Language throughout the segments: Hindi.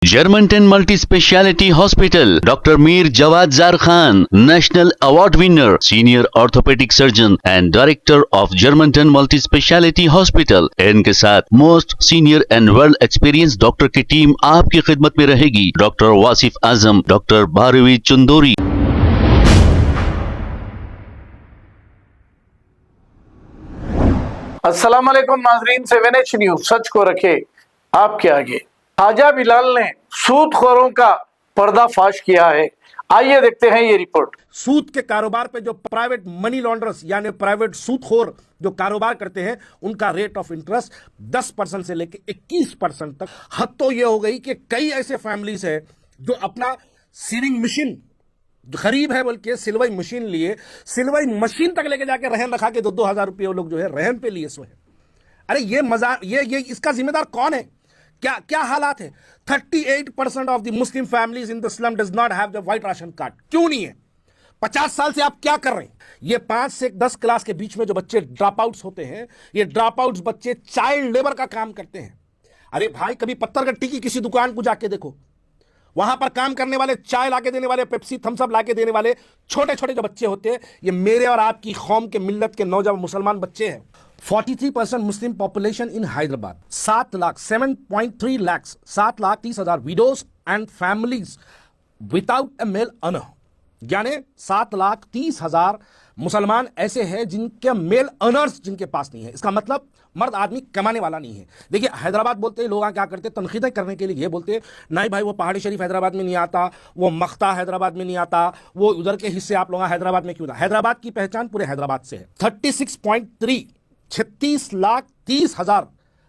Germantown Multi Speciality Hospital, Dr. Mir Jawad Zar Khan, National Award winner, Senior Orthopedic Surgeon and Director of Germantown Multi Speciality Hospital। इनके साथ most senior and world experience doctor की टीम आपकी खिदमत में रहेगी। Doctor Wasif Azam, doctor Bharvi Chandori. अस्सलाम वालेकुम नाजरीन, 7H न्यूज सच को रखे आपके आगे। ख्वाजा बिलाल ने सूदखोरों का पर्दाफाश किया है। आइए देखते हैं ये रिपोर्ट। सूद के कारोबार पे जो प्राइवेट मनी लॉन्ड्रर्स यानी प्राइवेट सूदखोर जो कारोबार करते हैं उनका रेट ऑफ इंटरेस्ट 10% से लेकर 21% तक। हद तो ये हो गई कि कई ऐसे फैमिलीज है जो अपना सीविंग मशीन गरीब है बल्कि सिलवाई मशीन लिए, सिलवाई मशीन तक लेके जाके रहन रखा के 2-2 हजार रुपये लोग जो है रहन पे लिए सो है। अरे ये मजा ये इसका जिम्मेदार कौन है? क्या क्या हालात है? 38% of the Muslim families in the slum does not have the white ration card. क्यों नहीं है? 50 साल से आप क्या कर रहे हैं? ये 5 से 10 क्लास के बीच में जो बच्चे ड्रॉप आउट्स होते हैं, ये ड्रॉप आउट्स बच्चे चाइल्ड लेबर का काम करते हैं। अरे भाई, कभी पत्थरगट्टी की किसी दुकान को जाके देखो, वहां पर काम करने वाले, चाय लाके देने वाले, पेप्सी थम्सअप लाके देने वाले छोटे छोटे जो बच्चे होते हैं, ये मेरे और आपकी कौम के मिल्लत के नौजवान मुसलमान बच्चे हैं। 43% Muslim population in Hyderabad, 7.3 lakh 7,30,000 widows and families without a male earner, यानी 7,30,000 मुसलमान ऐसे हैं जिनके मेल अर्नर्स जिनके पास नहीं है। इसका मतलब मर्द आदमी कमाने वाला नहीं है। देखिए, हैदराबाद बोलते हैं लोग क्या करते हैं, तनकीदें करने के लिए ये बोलते हैं, नहीं भाई वो पहाड़ी शरीफ हैदराबाद में नहीं आता, वो मख्ता हैदराबाद में नहीं आता, वो उधर के हिस्से आप लोग हैदराबाद में क्यों था? हैदराबाद की पहचान पूरे हैदराबाद से है। 36.30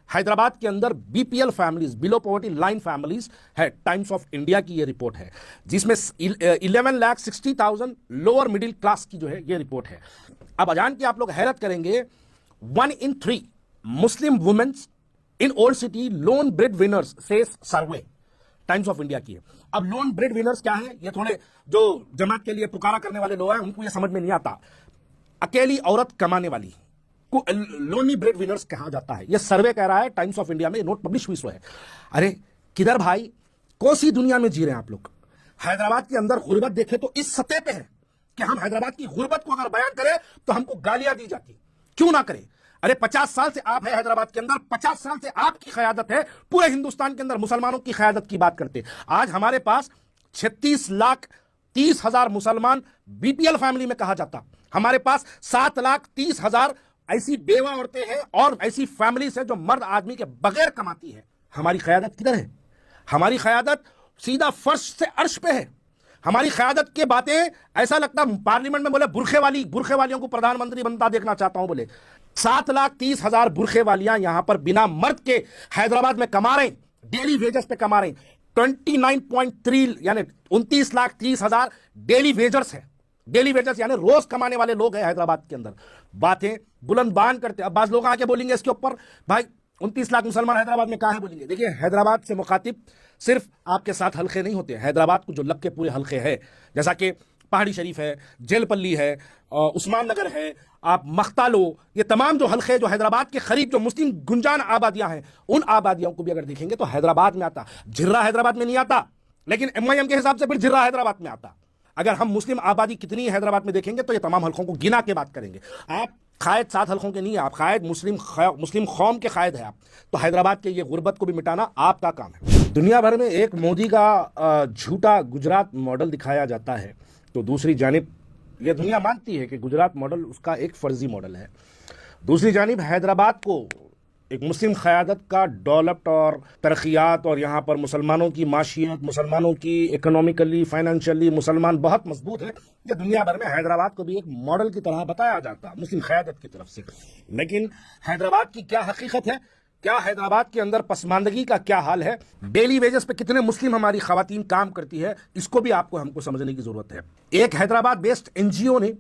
हैदराबाद के अंदर BPL families, below poverty line families है। टाइम्स ऑफ इंडिया की ये रिपोर्ट है, जिसमें 11,60,000 लोअर मिडिल क्लास की जो है ये रिपोर्ट है। अब अजान की आप लोग हैरत करेंगे, 1 in 3 Muslim womens in old city lone bread winners से सर्वे टाइम्स ऑफ इंडिया की है। अब लोन ब्रेड विनर्स क्या है? ये थोड़े जो जमात के लिए पुकारा करने वाले लोग हैं उनको ये समझ में नहीं आता। अकेली औरत कमाने वाली को लोनी ब्रेड विनर्स कहा जाता है। ये सर्वे कह रहा है, टाइम्स ऑफ इंडिया में नोट पब्लिश हुई सो है। अरे किधर भाई, कौन सी दुनिया में जी रहे हैं आप लोग? हैदराबाद के अंदर गुर्बत देखे तो इस सतह पे है कि हम हैदराबाद की गुर्बत को अगर बयान करें तो हमको गालियां दी जाती। क्यों ना करें? अरे 50 साल से आप है हैदराबाद के अंदर, 50 साल से आपकी क़यादत है, पूरे हिंदुस्तान के अंदर मुसलमानों की क़यादत की बात करते। आज हमारे पास 36,30,000 मुसलमान बीपीएल फैमिली में कहा जाता। हमारे पास 7,30,000 ऐसी बेवा औरतें हैं और ऐसी फैमिलीज है जो मर्द आदमी के बगैर कमाती है। हमारी क़यादत किधर है? हमारी क़यादत सीधा फर्श से अर्श पे है। हमारी क़यादत की बातें ऐसा लगता पार्लियामेंट में बोले बुरखे वालियों को प्रधानमंत्री बनता देखना चाहता हूं बोले। 7,30,000 बुरखे वालियां यहां पर बिना मर्द के हैदराबाद में कमा रहे हैं, डेली वेजेस पे कमा रहे हैं। 29.3 यानी 29,30,000 डेली वेजर्स है। डेली वेजर्स यानी रोज कमाने वाले लोग हैं हैदराबाद के अंदर। बातें बुलंद बान करते। अब बाज लोग आके बोलेंगे इसके ऊपर, भाई 29 लाख मुसलमान हैदराबाद में कहां है बोलेंगे। देखिए, हैदराबाद से मुखातिब सिर्फ आपके साथ हल्के नहीं होते। हैदराबाद को जो लग के पूरे हल्के है, जैसा कि पहाड़ी शरीफ है, जेलपल्ली है, उस्मान नगर है, आप मख्ता लो, ये तमाम जो हल्के जो हैदराबाद के करीब जो मुस्लिम गुंजान आबादियां हैं, उन आबादियों को भी अगर देखेंगे तो हैदराबाद में आता। झिर्रा हैदराबाद में नहीं आता, लेकिन एमआईएम के हिसाब से फिर झिर्रा हैदराबाद में आता। अगर हम मुस्लिम आबादी कितनी हैदराबाद में देखेंगे तो ये तमाम हल्कों को गिना के बात करेंगे। आप कायद 7 हल्कों के नहीं है, आप कायद मुस्लिम कौम के कायद है आप। तो हैदराबाद के ये गुर्बत को भी मिटाना आपका काम है। दुनिया भर में एक मोदी का झूठा गुजरात मॉडल दिखाया जाता है, तो दूसरी जानिब यह दुनिया मानती है कि गुजरात मॉडल उसका एक फर्जी मॉडल है। दूसरी जानिब हैदराबाद को एक मुस्लिम क़यादत का डेवलप्ड और तरक्यात और यहाँ पर मुसलमानों की माशियत, मुसलमानों की इकोनॉमिकली, फाइनेंशियली मुसलमान बहुत मजबूत है। ये दुनिया भर में हैदराबाद को भी एक मॉडल की तरह बताया जाता मुस्लिम क़यादत की तरफ से। लेकिन हैदराबाद की क्या हकीकत है? क्या हैदराबाद के अंदर पसमानदगी का क्या हाल है? डेली वेजेस पे कितने मुस्लिम हमारी खवातीन काम करती है, इसको भी आपको हमको समझने की जरूरत है। एक हैदराबाद बेस्ड एनजीओ ने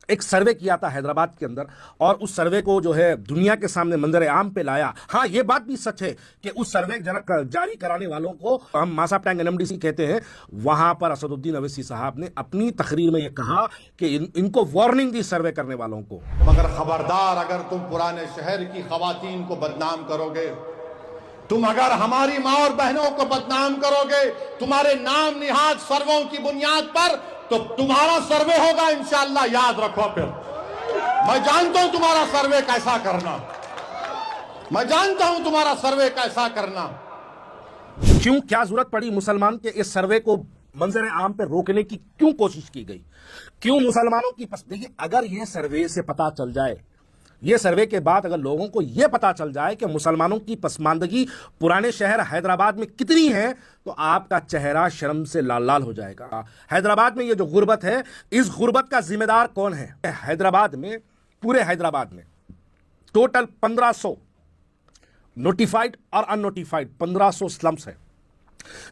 एक सर्वे किया था हैदराबाद के अंदर, और उस सर्वे को जो है दुनिया के सामने मंजर आम पे लाया। हाँ, ये बात भी सच है कि उस सर्वे जारी कराने वालों को हम मासाब टैंग एनएमडीसी कहते हैं। वहां पर असदुद्दीन अवैसी साहब ने अपनी तकरीर में ये कहा कि इनको वार्निंग दी सर्वे करने वालों को, मगर खबरदार, अगर तुम पुराने शहर की खवातीन को बदनाम करोगे तुम अगर हमारी मां और बहनों को बदनाम करोगे तुम्हारे नाम निहाद सर्वों की बुनियाद पर, तो तुम्हारा सर्वे होगा इंशाअल्लाह, याद रखो। फिर मैं जानता हूं तुम्हारा सर्वे कैसा करना, मैं जानता हूं तुम्हारा सर्वे कैसा करना। क्यों, क्या जरूरत पड़ी मुसलमान के इस सर्वे को मंजर आम पे रोकने की क्यों कोशिश की गई? क्यों मुसलमानों की देखिए, अगर यह सर्वे से पता चल जाए, ये सर्वे के बाद अगर लोगों को यह पता चल जाए कि मुसलमानों की पसमानदगी पुराने शहर हैदराबाद में कितनी है, तो आपका चेहरा शर्म से लाल लाल हो जाएगा। हैदराबाद में ये जो गुर्बत है, इस गुर्बत का जिम्मेदार कौन है? हैदराबाद में, पूरे हैदराबाद में टोटल 1500 नोटिफाइड और अननोटिफाइड 1500 स्लम्स है,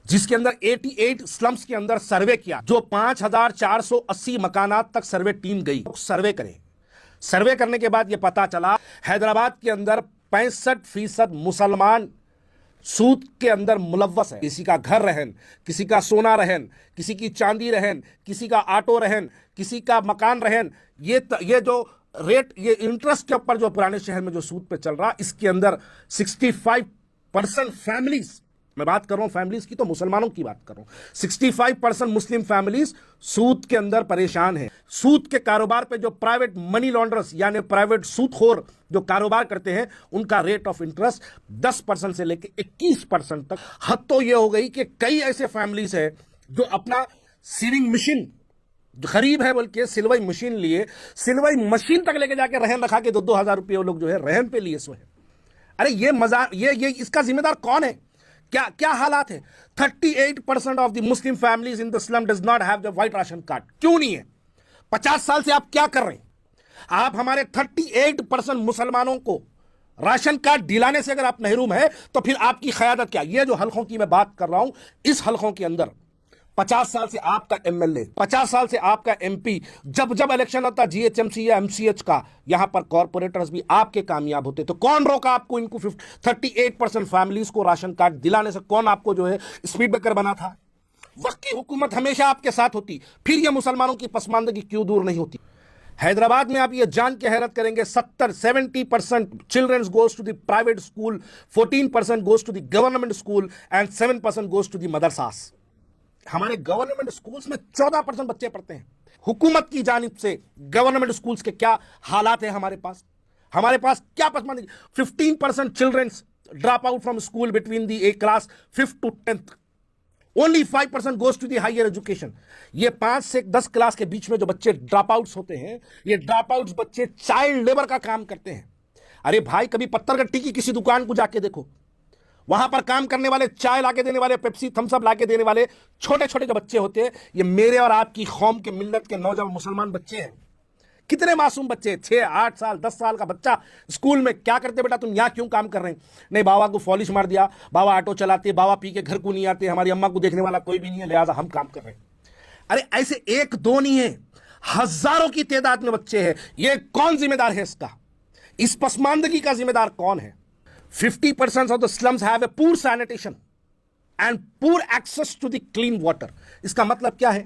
जिसके अंदर 88 स्लम्स के अंदर सर्वे किया, जो 5480 मकानात तक सर्वे टीम गई सर्वे करे। सर्वे करने के बाद यह पता चला हैदराबाद के अंदर 65% मुसलमान सूद के अंदर मुलव्वस है। किसी का घर रहन, किसी का सोना रहन, किसी की चांदी रहन, किसी का ऑटो रहन, किसी का मकान रहन, ये जो रेट, ये इंटरेस्ट के ऊपर जो पुराने शहर में जो सूद पे चल रहा, इसके अंदर 65% फैमिलीज, मैं बात कर रहा हूं फैमिलीज की, तो मुसलमानों की बात कर रहा हूं, 65% मुस्लिम फैमिलीज सूद के अंदर परेशान है। सूद के कारोबार पे जो प्राइवेट मनी लॉन्डर्स यानी प्राइवेट सूदखोर जो कारोबार करते हैं, उनका रेट ऑफ इंटरेस्ट 10% से लेकर 21% तक। हद तो यह हो गई कि कई ऐसे फैमिलीज है जो अपना सीविंग मशीन गरीब है बोल के सिलवाई मशीन लिए, सिलवाई मशीन तक लेके जाके रहन रखा के 2-2 हजार रुपये वो लोग जो है रहन पे लिए सो है। अरे ये मजा, ये इसका जिम्मेदार कौन है? क्या हालात है? 38% of the Muslim families in the slum does not have the white ration card. क्यों नहीं है? 50 साल से आप क्या कर रहे हैं? आप हमारे 38% मुसलमानों को राशन कार्ड दिलाने से अगर आप महरूम है, तो फिर आपकी क़यादत क्या? ये जो हलकों की मैं बात कर रहा हूं, इस हलकों के अंदर 50 साल से आपका एमएलए, 50 साल से आपका एमपी, जब इलेक्शन होता जीएचएमसी या एमसीएच का, यहां पर कॉर्पोरेटर्स भी आपके कामयाब होते। तो कौन रोका आपको इनको 38% फैमिलीज को राशन कार्ड दिलाने से? कौन आपको जो है स्पीड ब्रेकर बना था? वक्त की हुकूमत हमेशा आपके साथ होती, फिर यह मुसलमानों की पसमानदगी क्यों दूर नहीं होती? हैदराबाद में आप ये जान के हैरत करेंगे, 70% childrens goes to the private school, 14% goes to the government school and 7% goes to the madrasas. हमारे गवर्नमेंट स्कूल्स में 14% बच्चे पढ़ते हैं। हुकूमत की जानिब से गवर्नमेंट स्कूल्स के क्या हालात है? हमारे पास क्या पसमानदगी? 15% childrens drop out from school between the class 5th to 10th। Only 5% goes to the higher education. ये 5 से 10 क्लास के बीच में जो बच्चे ड्रॉप आउट्स होते हैं, ये ड्रॉप आउट्स बच्चे चाइल्ड लेबर का काम करते हैं। अरे भाई, कभी पत्थर गट्टी की किसी दुकान को जाके देखो, वहां पर काम करने वाले, चाय लाके देने वाले, पेप्सी थम्सअप लाके देने वाले छोटे छोटे जो बच्चे होते हैं, ये मेरे और आपकी कौम के मिल्लत के नौजवान मुसलमान बच्चे हैं। कितने मासूम बच्चे, 6, 8 साल, 10 साल का बच्चा स्कूल में क्या करते? बेटा तुम यहाँ क्यों काम कर रहे हैं? नहीं, बाबा को पॉलिश मार दिया, बाबा ऑटो चलाते, बाबा पी के घर को नहीं आते, हमारी अम्मा को देखने वाला कोई भी नहीं है, लिहाजा हम काम कर रहे हैं। अरे ऐसे 1-2 नहीं है, हजारों की तादाद में बच्चे हैं। ये कौन जिम्मेदार है इसका? इस पसमानदगी का जिम्मेदार कौन है? 50% of the slums have a poor sanitation and poor access to the clean water। इसका मतलब क्या है?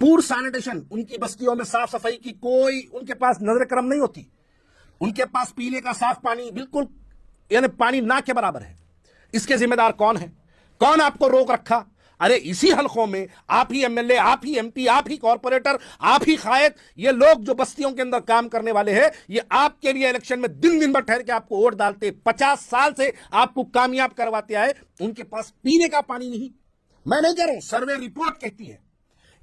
पूर सैनिटेशन, उनकी बस्तियों में साफ सफाई की कोई उनके पास नजर करम नहीं होती। उनके पास पीने का साफ पानी बिल्कुल यानी पानी ना के बराबर है। इसके जिम्मेदार कौन है? कौन आपको रोक रखा? अरे इसी हलकों में आप ही एमएलए, आप ही एमपी, आप ही कॉर्पोरेटर, आप ही कायद, ये लोग जो बस्तियों के अंदर काम करने वाले हैं, ये आपके लिए इलेक्शन में दिन दिन भर ठहर के आपको वोट डालते, 50 साल से आपको कामयाब करवाते आए। उनके पास पीने का पानी नहीं। मैं नहीं कह रहा हूं, सर्वे रिपोर्ट कहती है।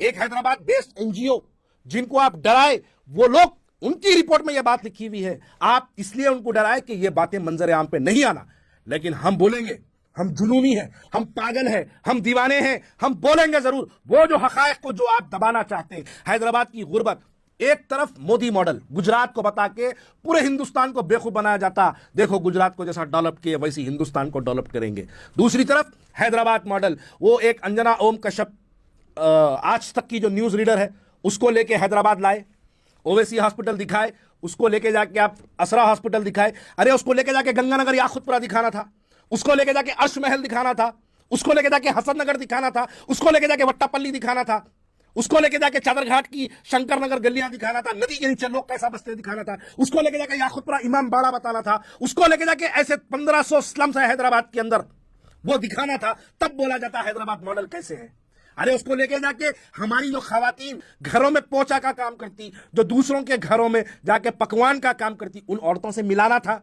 एक हैदराबाद बेस्ड एनजीओ जिनको आप डराए, वो लोग, उनकी रिपोर्ट में यह बात लिखी हुई है। आप इसलिए उनको डराए कि यह बातें मंजर आम पे नहीं आना, लेकिन हम बोलेंगे, हम जुनूनी हैं, हम पागल हैं, हम दीवाने हैं, हम बोलेंगे जरूर वो जो हकायक को जो आप दबाना चाहते हैं। हैदराबाद की गुर्बत, एक तरफ मोदी मॉडल गुजरात को बता के पूरे हिंदुस्तान को बेवकूफ बनाया जाता, देखो गुजरात को जैसा डेवलप किए वैसे हिंदुस्तान को डेवलप करेंगे। दूसरी तरफ हैदराबाद मॉडल, वो एक अंजना ओम कश्यप आज तक की जो न्यूज रीडर है, उसको लेके हैदराबाद लाए, ओवैसी हॉस्पिटल दिखाए, उसको लेके जाके आप असरा हॉस्पिटल दिखाए, अरे उसको लेके जाके गंगानगर याकुतपुरा दिखाना था, उसको लेके जाके अर्श महल दिखाना था, उसको लेके जाके हसन नगर दिखाना था, उसको लेके जाके वट्टापल्ली दिखाना था, उसको लेके जाके चादर घाट की शंकर नगर गलियां दिखाना था, नदी के नीचे लोग कैसा बसते दिखाना था, उसको लेके जाके याकुतपुरा इमाम बाड़ा बताना था, उसको लेके जाके ऐसे 1500 स्लम्स है हैदराबाद के अंदर वो दिखाना था, तब बोला जाता हैदराबाद मॉडल कैसे है। अरे उसको लेके जाके हमारी जो खवातीन घरों में पोछा का काम करती, जो दूसरों के घरों में जाके पकवान का काम करती, उन औरतों से मिलाना था।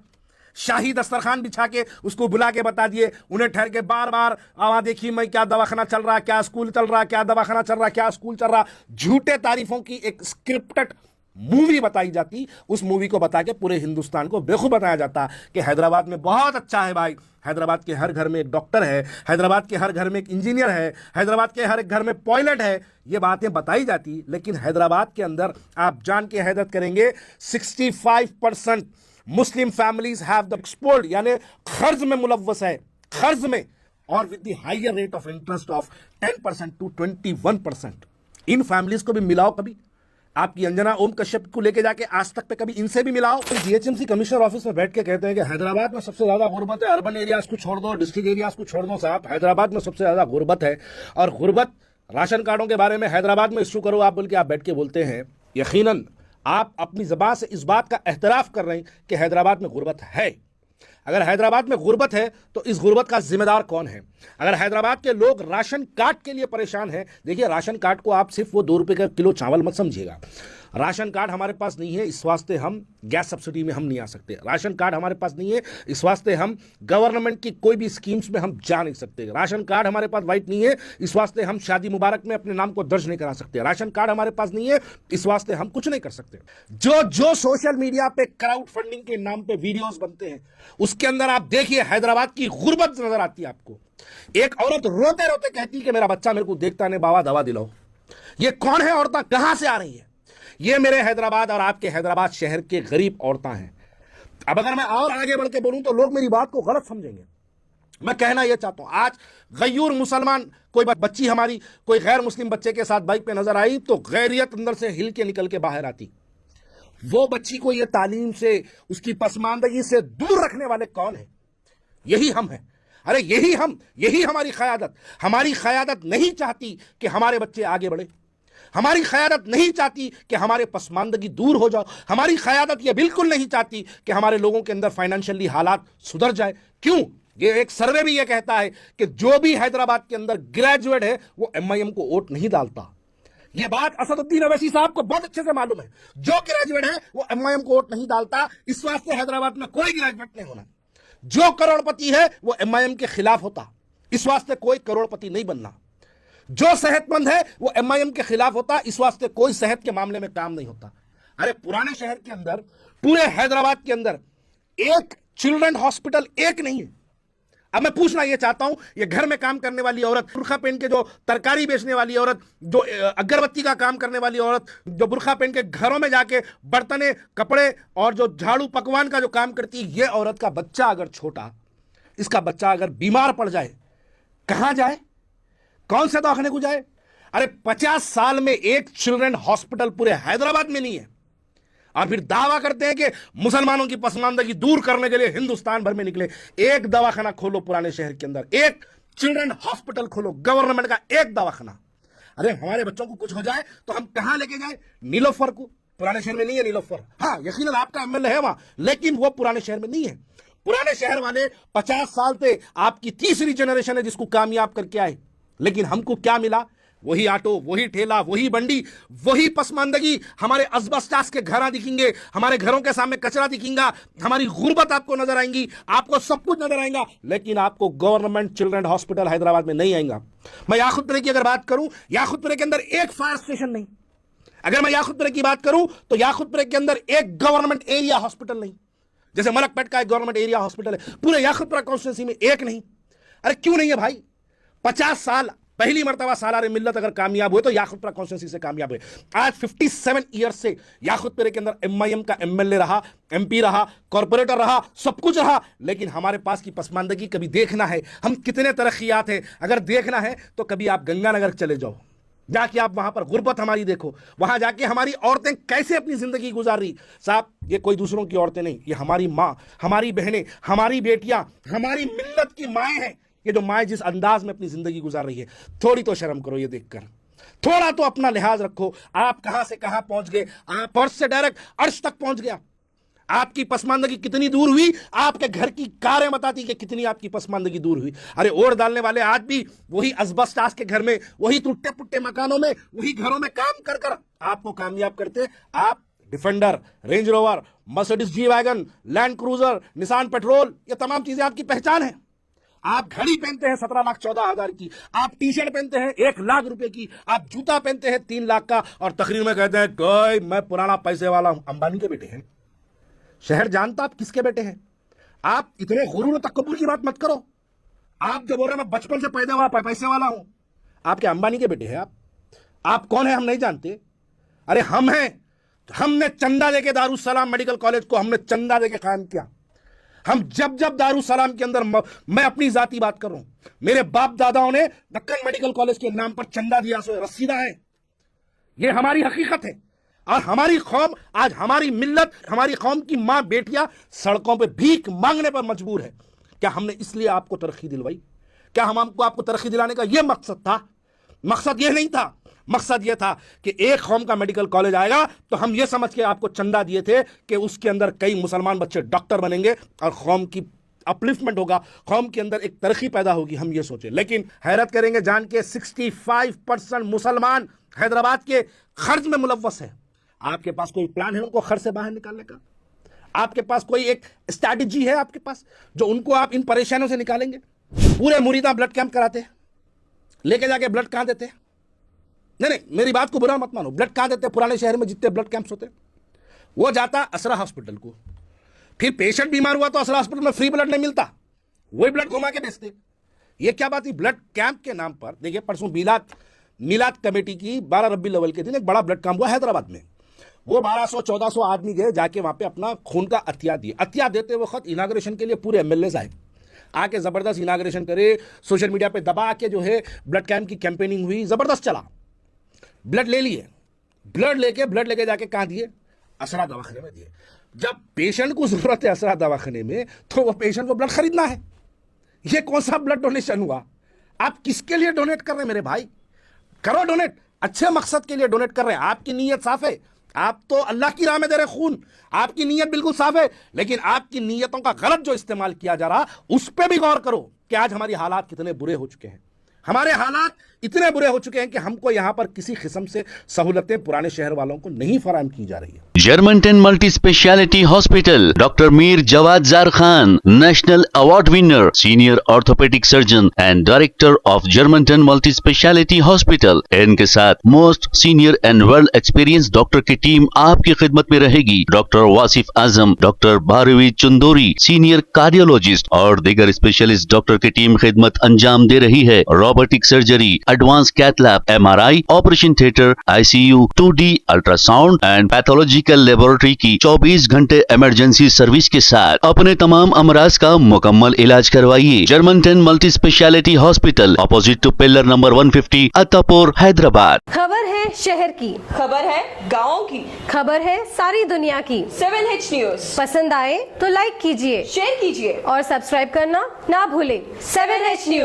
शाही दस्तरखान बिछा के उसको बुला के बता दिए, उन्हें ठहर के बार बार आवा देखिए मैं क्या दवाखाना चल रहा, क्या स्कूल चल रहा, क्या दवाखाना चल रहा, क्या स्कूल चल रहा। झूठे तारीफों की एक स्क्रिप्टेड मूवी बताई जाती, उस मूवी को बता के पूरे हिंदुस्तान को बेवकूफ बताया जाता कि हैदराबाद में बहुत अच्छा है भाई, हैदराबाद के हर घर में एक डॉक्टर है, हैदराबाद के हर घर में एक इंजीनियर है, हैदराबाद के हर एक घर में पायलट है। ये बातें बताई जाती, लेकिन हैदराबाद के अंदर आप जान के हैरत करेंगे 65% Muslim families have the export, यानी कर्ज में मुलव्वस है, कर्ज में, और with the higher rate of interest of 10% to 21%। इन फैमिलीज को भी मिलाओ कभी, आपकी अंजना ओम कश्यप को लेके जाके आज तक पे कभी इनसे भी मिलाओ। जीएचएमसी कमिश्नर ऑफिस में बैठ के कहते हैं कि हैदराबाद में सबसे ज्यादा गुर्बत है, अर्बन एरियाज को छोड़ दो, डिस्ट्रिक्ट एरियाज को छोड़ दो। साहब हैदराबाद में सबसे ज्यादा गुर्बत है, और गुर्बत राशन कार्डों के बारे में हैदराबाद में इश्यू करो आप बोल के आप बैठ के बोलते हैं। यकीनन आप अपनी जबान से इस बात का एहतराफ कर रहे हैं कि हैदराबाद में गुर्बत है। अगर हैदराबाद में गुर्बत है तो इस गुर्बत का जिम्मेदार कौन है? अगर हैदराबाद के लोग राशन कार्ड के लिए परेशान हैं, देखिए राशन कार्ड को आप सिर्फ वो 2 रुपए का किलो चावल मत समझिएगा। राशन कार्ड हमारे पास नहीं है, इस वास्ते हम गैस सब्सिडी में हम नहीं आ सकते। राशन कार्ड हमारे पास नहीं है, इस वास्ते हम गवर्नमेंट की कोई भी स्कीम्स में हम जा नहीं सकते। राशन कार्ड हमारे पास वाइट नहीं है, इस वास्ते हम शादी मुबारक में अपने नाम को दर्ज नहीं करा सकते। राशन कार्ड हमारे पास नहीं है, इस वास्ते हम कुछ नहीं कर सकते। जो सोशल मीडिया पे क्राउड फंडिंग के नाम पे वीडियोस बनते हैं, उसके अंदर आप देखिए हैदराबाद की गुर्बत नजर आती है आपको। एक औरत रोते रोते कहती है कि मेरा बच्चा मेरे को देखता नहीं, बाबा दवा दिलाओ। ये कौन है औरतें, कहां से आ रही है? ये मेरे हैदराबाद और आपके हैदराबाद शहर के गरीब औरतें हैं। अब अगर मैं और आगे बढ़ के बोलूं तो लोग मेरी बात को गलत समझेंगे। मैं कहना यह चाहता हूं, आज गयूर मुसलमान कोई बच्ची हमारी कोई गैर मुस्लिम बच्चे के साथ बाइक पे नजर आई तो गैरियत अंदर से हिल के निकल के बाहर आती। वो बच्ची को यह तालीम से, उसकी पसमानदगी से दूर रखने वाले कौन है? यही हम हैं। अरे यही हम, यही हमारी क़यादत। हमारी क़यादत नहीं चाहती कि हमारे बच्चे आगे बढ़े, हमारी क़यादत नहीं चाहती कि हमारे पसमानदगी दूर हो जाओ, हमारी क़यादत यह बिल्कुल नहीं चाहती कि हमारे लोगों के अंदर फाइनेंशियली हालात सुधर जाए। क्यों? ये एक सर्वे भी यह कहता है कि जो भी हैदराबाद के अंदर ग्रेजुएट है वो एमआईएम को वोट नहीं डालता। यह बात असदुद्दीन अवैसी साहब को बहुत अच्छे से मालूम है। जो ग्रेजुएट है वो एमआईएम को वोट नहीं डालता, इस वास्ते हैदराबाद में कोई ग्रेजुएट नहीं होना। जो करोड़पति है वो एमआईएम के खिलाफ होता, इस वास्ते कोई करोड़पति नहीं बनना। जो सेहतमंद है वो एमआईएम के खिलाफ होता, इस वास्ते कोई सेहत के मामले में काम नहीं होता। अरे पुराने शहर के अंदर, पूरे हैदराबाद के अंदर एक चिल्ड्रन हॉस्पिटल एक नहीं है। अब मैं पूछना यह चाहता हूं, ये घर में काम करने वाली औरत, बुर्खा पहन के जो तरकारी बेचने वाली औरत, जो अगरबत्ती का काम करने वाली औरत, जो बुर्खा पहन के घरों में जाके बर्तने, कपड़े और जो झाड़ू पकवान का जो काम करती है, ये औरत का बच्चा अगर छोटा, इसका बच्चा अगर बीमार पड़ जाए, कहां जाए? कौन से दवाखाने को जाए? अरे 50 साल में एक चिल्ड्रन हॉस्पिटल पूरे हैदराबाद में नहीं है, और फिर दावा करते हैं कि मुसलमानों की पसमानदगी दूर करने के लिए हिंदुस्तान भर में निकले। एक दवाखाना खोलो पुराने शहर के अंदर, एक चिल्ड्रन हॉस्पिटल खोलो, गवर्नमेंट का एक दवाखाना। अरे हमारे बच्चों को कुछ हो जाए तो हम कहां लेके जाए? नीलोफर को? पुराने शहर में नहीं है नीलोफर। हाँ यकीनन आपका एमएलए है वहां, लेकिन वो पुराने शहर में नहीं है। पुराने शहर वाले 50 साल से आपकी तीसरी जनरेशन है जिसको कामयाब करके आए, लेकिन हमको क्या मिला? वही ऑटो, वही ठेला, वही बंडी, वही पसमानदगी। हमारे असबस्टास के घर दिखेंगे, हमारे घरों के सामने कचरा दिखेगा, हमारी गुर्बत आपको नजर आएंगी, आपको सब कुछ नजर आएगा, लेकिन आपको गवर्नमेंट चिल्ड्रन हॉस्पिटल हैदराबाद में नहीं आएगा। मैं याकुतपुरे की अगर बात करूं, याकुतपुरे के अंदर एक फायर स्टेशन नहीं। अगर मैं याकुतपुरे की बात करूं तो याकुतपुरे के अंदर एक गवर्नमेंट एरिया हॉस्पिटल नहीं। जैसे मलकपेट का एक गवर्नमेंट एरिया हॉस्पिटल है, पूरे याकुतपुरा कॉन्स्टिट्यूंसी में एक नहीं। अरे क्यों नहीं है भाई? 50 साल पहली मर्तबा सालार मिल्लत अगर कामयाब हुए तो याकुतपुरा कॉन्स्टिट्यूंसी से कामयाब हुए। आज 57 ईयर से याकुतपुरे के अंदर एमआईएम का एमएलए रहा, एमपी रहा, कॉर्पोरेटर रहा, सब कुछ रहा, लेकिन हमारे पास की पसमानदगी कभी देखना है, हम कितने तरक्कियात हैं, अगर देखना है तो कभी आप गंगानगर चले जाओ, जाके आप वहां पर गुर्बत हमारी देखो, वहां जाके हमारी औरतें कैसे अपनी जिंदगी गुजार रही। साहब ये कोई दूसरों की औरतें नहीं, ये हमारी माँ, हमारी बहनें, हमारी बेटियां, हमारी मिल्लत की माएँ हैं। ये जो माएँ जिस अंदाज में अपनी जिंदगी गुजार रही है, थोड़ी तो शर्म करो ये देखकर। थोड़ा तो अपना लिहाज रखो। आप कहां से कहां पहुंच गए, आप फर्श से डायरेक्ट अर्श तक पहुंच गया। आपकी पसमानदगी कितनी दूर हुई, आपके घर की कारें बताती कि कितनी आपकी पसमानदगी दूर हुई। अरे ओढ़ डालने वाले आज भी वही असबस्टास के घर में, वही टूटे पुट्टे मकानों में, वही घरों में काम कर कर आपको कामयाब करते। आप defender, range rover, Mercedes G wagon, land cruiser, Nissan petrol, ये तमाम चीजें आपकी पहचान है। आप घड़ी पहनते हैं 17,14,000 की, आप टी शर्ट पहनते हैं 1 लाख रुपए की, आप जूता पहनते हैं 3 लाख का, और तकरीर में कहते हैं कोई मैं पुराना पैसे वाला हूं। अंबानी के बेटे हैं। शहर जानता आप किसके बेटे हैं। आप इतने गुरूर और तकब्बुर की बात मत करो। आप जो बोल रहे हैं मैं बचपन से पैदा हुआ पैसे वाला हूं, आपके अंबानी के बेटे हैं। आप कौन है हम नहीं जानते। अरे हम हैं, हमने चंदा देके दारुस्सलाम मेडिकल कॉलेज को हमने चंदा देके कायम किया। हम जब दारुस्सलाम के अंदर, मैं अपनी जाती बात कर रहा हूं, मेरे बाप दादाओं ने दक्कन मेडिकल कॉलेज के नाम पर चंदा दिया, सो रसीदा है। ये हमारी हकीकत है। और हमारी कौम आज, हमारी मिल्लत, हमारी कौम की मां बेटियां सड़कों पे भीख मांगने पर मजबूर है। क्या हमने इसलिए आपको तरक्की दिलवाई? क्या हमको आपको तरक्की दिलाने का यह मकसद था? मकसद यह नहीं था। मकसद यह था कि एक कौम का मेडिकल कॉलेज आएगा तो हम यह समझ के आपको चंदा दिए थे कि उसके अंदर कई मुसलमान बच्चे डॉक्टर बनेंगे और कौम की अपलिफ्टमेंट होगा, कौम के अंदर एक तरक्की पैदा होगी, हम ये सोचे। लेकिन हैरत करेंगे जान के 65% मुसलमान हैदराबाद के खर्च में मुलव्वस है। आपके पास कोई प्लान है उनको खर्च से बाहर निकालने का? आपके पास कोई एक स्ट्रैटेजी है आपके पास जो उनको आप इन परेशानियों से निकालेंगे? पूरे मुरीदा ब्लड कैंप कराते हैं, लेके जाके ब्लड कहां देते हैं? नहीं, मेरी बात को बुरा मत मानो। ब्लड कहां देते हैं? पुराने शहर में जितने ब्लड कैंप्स होते हैं वो जाता असरा हॉस्पिटल को। फिर पेशेंट बीमार हुआ तो असरा हॉस्पिटल में फ्री ब्लड नहीं मिलता, वही ब्लड घुमा के बेचते। ये क्या बात है? ब्लड कैंप के नाम पर देखिए, परसों मिलाद कमेटी की 12 रबी अव्वल के दिन एक बड़ा ब्लड कैंप हुआ हैदराबाद में। वो 1200-1400 आदमी गए, जाके वहां पे अपना खून का अतिया दिए। अतिया देते वक्त इनाग्रेशन के लिए पूरे एमएलए आए, आके जबरदस्त इनाग्रेशन करे, सोशल मीडिया पे दबा के जो है ब्लड कैंप की कैंपेनिंग हुई, जबरदस्त चला। ब्लड ले लिए, ब्लड लेके जाके कहां दिए? असरा दवाखाने में दिए। जब पेशेंट को जरूरत है असरा दवाखाने में, तो वो पेशेंट को ब्लड खरीदना है। ये कौन सा ब्लड डोनेशन हुआ? आप किसके लिए डोनेट कर रहे हैं मेरे भाई? करो डोनेट, अच्छे मकसद के लिए डोनेट कर रहे हैं। आपकी नीयत साफ है, आप तो अल्लाह की राह में दे रहे खून, आपकी नीयत बिल्कुल साफ है। लेकिन आपकी नीयतों का गलत जो इस्तेमाल किया जा रहा, उस पर भी गौर करो कि आज हमारी हालात कितने बुरे हो चुके हैं। हमारे हालात इतने बुरे हो चुके हैं कि हमको यहां पर किसी किस्म से सहूलतें पुराने शहर वालों को नहीं फराहम की जा रही है। Germanton multi speciality hospital, doctor Mir Jawad Zar Khan, national award winner, senior orthopaedic surgeon and director of Germanton multi speciality hospital. इनके साथ most senior and world experience doctor की टीम आपकी खिदमत में रहेगी। Doctor Wasif Azam, doctor Bharvi Chandori, senior cardiologist और दीगर स्पेशलिस्ट डॉक्टर की टीम खिदमत अंजाम दे रही है। Robotic surgery, advance cath lab, MRI, operation theatre, ICU, 2D ultrasound and pathological laboratory की 24 घंटे इमरजेंसी सर्विस के साथ अपने तमाम अमराज का मुकम्मल इलाज करवाइए। Germanten multi speciality hospital, opposite to pillar number 150, Attapur, Hyderabad. खबर है शहर की, खबर है गाँव की, खबर है सारी दुनिया की। 7H न्यूज पसंद आए तो लाइक कीजिए, शेयर कीजिए और सब्सक्राइब करना ना भूलें। 7H news.